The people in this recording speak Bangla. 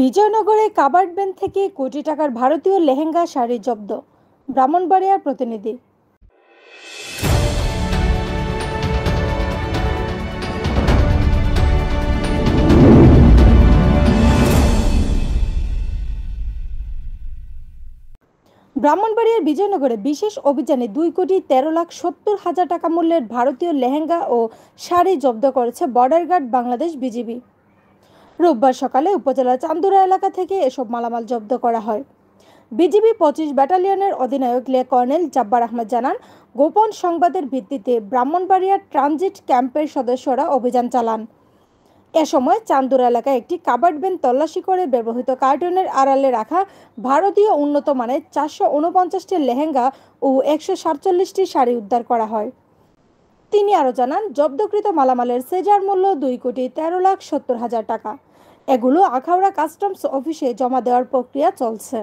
বিজয়নগরে কাবার্ড ভ্যান থেকে কোটি টাকার ভারতীয় লেহেঙ্গা শাড়ি জব্দ। ব্রাহ্মণবাড়িয়ার প্রতিনিধি। ব্রাহ্মণবাড়িয়ার বিজয়নগরে বিশেষ অভিযানে 2,13,70,000 টাকা মূল্যের ভারতীয় লেহেঙ্গা ও শাড়ি জব্দ করেছে বর্ডার গার্ড বাংলাদেশ বিজিবি। রোববার সকালে উপজেলার চান্দুরা এলাকা থেকে এসব মালামাল জব্দ করা হয়। বিজিবি 25 ব্যাটালিয়নের অধিনায়ক লে কর্নেল জব্বার আহমেদ জানান, গোপন সংবাদের ভিত্তিতে ব্রাহ্মণবাড়িয়ার ট্রানজিট ক্যাম্পের সদস্যরা অভিযান চালান। এ সময় চান্দুরা এলাকায় একটি কাবার্ড ভ্যান তল্লাশি করে ব্যবহৃত কার্টনের আড়ালে রাখা ভারতীয় উন্নত মানের 449টি লেহেঙ্গা ও 147টি শাড়ি উদ্ধার করা হয়। তিনি আরও জানান, জব্দকৃত মালামালের সেজার মূল্য 2,13,70,000 টাকা। এগুলো আখাউড়া কাস্টমস অফিসে জমা দেওয়ার প্রক্রিয়া চলছে।